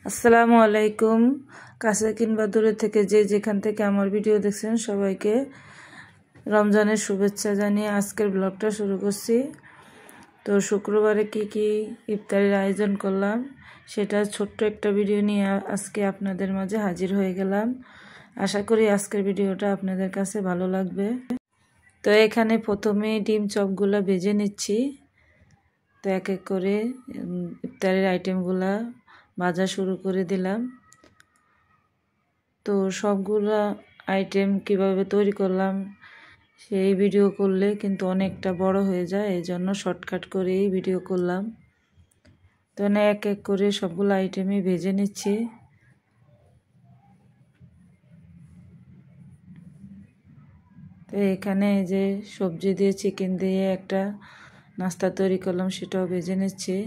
আসসালামু আলাইকুম। কাছে কিংবা দূরে থেকে যে যেখান থেকে আমার ভিডিও দেখছেন সবাইকে রমজানের শুভেচ্ছা জানিয়ে আজকের ব্লগটা শুরু করছি। তো শুক্রবারে কি ইফতারের আয়োজন করলাম সেটা ছোট্ট একটা ভিডিও নিয়ে আজকে আপনাদের মাঝে হাজির হয়ে গেলাম। আশা করি আজকের ভিডিওটা আপনাদের কাছে ভালো লাগবে। তো এখানে প্রথমে ডিম চপগুলো ভেজে নিচ্ছি। তো এক এক করে ইফতারের আইটেমগুলা ভাজা শুরু করে দিলাম। তো সবগুলা আইটেম কিভাবে তৈরি করলাম সেই ভিডিও করলে কিন্তু অনেকটা বড় হয়ে যায়, এই জন্য শর্টকাট করেই ভিডিও করলাম। তো এক এক করে সবগুলো আইটেমই ভেজে নিচ্ছি। তো এখানে যে সবজি দিয়ে চিকেন দিয়ে একটা নাস্তা তৈরি করলাম সেটাও ভেজে নিচ্ছি।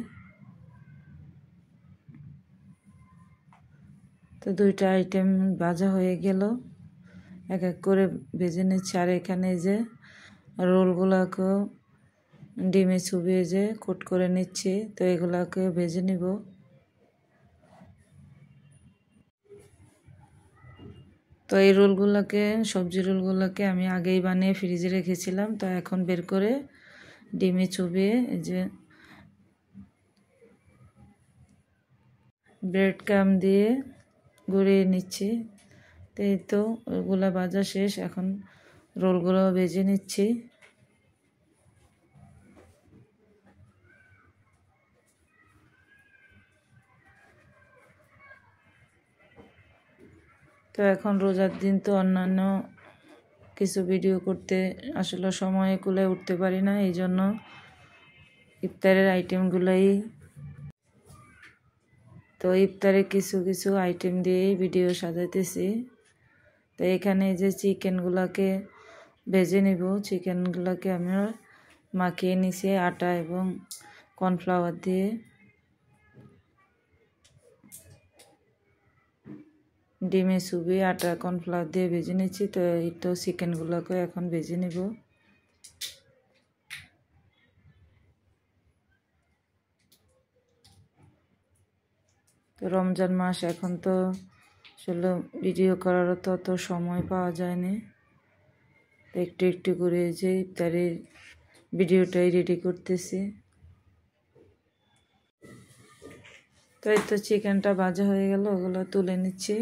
তো দুইটা আইটেম ভাজা হয়ে গেল, এক এক করে ভেজে নিচ্ছি। আর এখানে যে রোলগুলোকেও ডিমে চুবিয়ে যে কোট করে নিচ্ছি। তো এগুলাকে ভেজে নিব। তো এই রোলগুলোকে সবজি রোলগুলোকে আমি আগেই বানিয়ে ফ্রিজে রেখেছিলাম। তো এখন বের করে ডিমে চুবিয়ে এই যে ব্রেড ক্রাম্ব দিয়ে গড়িয়ে নিচ্ছি। তো এই তো ওগুলা ভাজা শেষ, এখন রোলগুলো ভেজে নিচ্ছি। তো এখন রোজার দিন, তো অন্যান্য কিছু ভিডিও করতে আসলে সময়ে কুলে উঠতে পারি না, এই জন্য ইফতারের আইটেমগুলোই, তো ইফতারে কিছু কিছু আইটেম দিয়েই ভিডিও সাজাইতেছি। তো এখানে যে চিকেনগুলোকে ভেজে নিব, চিকেনগুলোকে আমি মাখিয়ে নিছি আটা এবং কর্নফ্লাওয়ার দিয়ে। ডিমে চুবিয়ে আটা কর্নফ্লাওয়ার দিয়ে ভেজে নিচ্ছি। তো এই তো চিকেনগুলোকে এখন ভেজে নিব। তো রমজান মাস, এখন তো আসলে ভিডিও করারও তো অত সময় পাওয়া যায়নি। একটু একটু করে যে ইফতারের ভিডিওটাই রেডি করতেছি। তো এই তো চিকেনটা ভাজা হয়ে গেল, ওগুলো তুলে নিচ্ছি।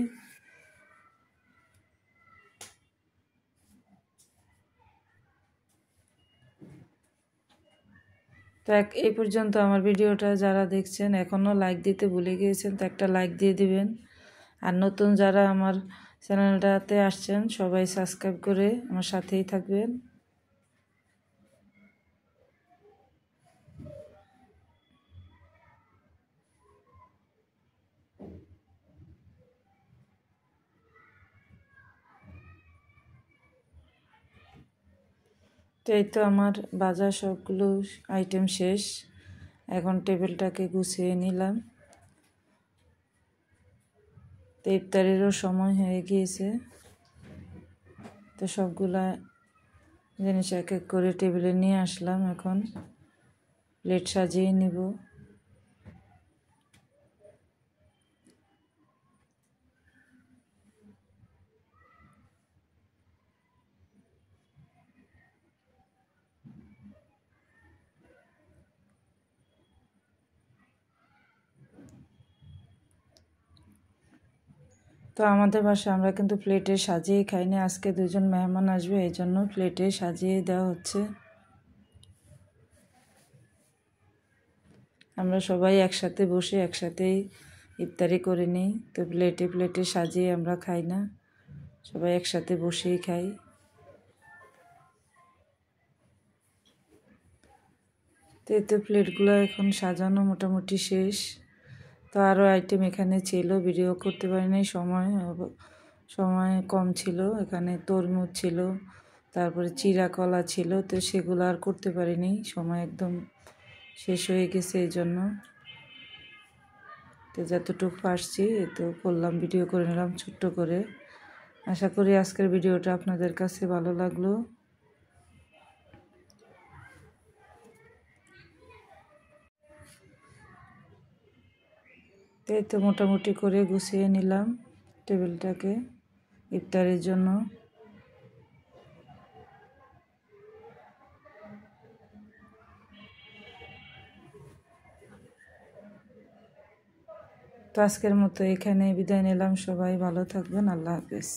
তো এই পর্যন্ত আমার ভিডিওটা যারা দেখছেন এখনও লাইক দিতে ভুলে গিয়েছেন, তো একটা লাইক দিয়ে দিবেন। আর নতুন যারা আমার চ্যানেলটাতে আসছেন সবাই সাবস্ক্রাইব করে আমার সাথেই থাকবেন। তো এই তো আমার বাজার সবগুলো আইটেম শেষ, এখন টেবিলটাকে গুছিয়ে নিলাম। তো ইফতারেরও সময় হয়ে গিয়েছে। তো সবগুলা জিনিস এক এক করে টেবিলে নিয়ে আসলাম, এখন প্লেট সাজিয়ে নিব। তো আমাদের বাসায় আমরা কিন্তু প্লেটে সাজিয়ে খাইনি, আজকে দুজন মেহমান আসবে এই জন্য প্লেটে সাজিয়ে দেওয়া হচ্ছে। আমরা সবাই একসাথে বসে একসাথেই ইফতারি করে নিই। তো প্লেটে প্লেটে সাজিয়ে আমরা খাই না, সবাই একসাথে বসেই খাই। তো এই তো প্লেটগুলো এখন সাজানো মোটামুটি শেষ। তো আরও আইটেম এখানে ছিল, ভিডিও করতে পারিনি, সময় কম ছিল। এখানে তরমুজ ছিল, তারপরে চিরা কলা ছিল, তো সেগুলো আর করতে পারিনি, সময় একদম শেষ হয়ে গেছে এই জন্য। তো যতটুকু পারছি তো করলাম, ভিডিও করে নিলাম ছোট্ট করে। আশা করি আজকের ভিডিওটা আপনাদের কাছে ভালো লাগলো। তো এই তো মোটামুটি করে গুছিয়ে নিলাম টেবিলটাকে ইফতারের জন্য। তো আজকের মতো এখানে বিদায় নিলাম। সবাই ভালো থাকবেন। আল্লাহ হাফেজ।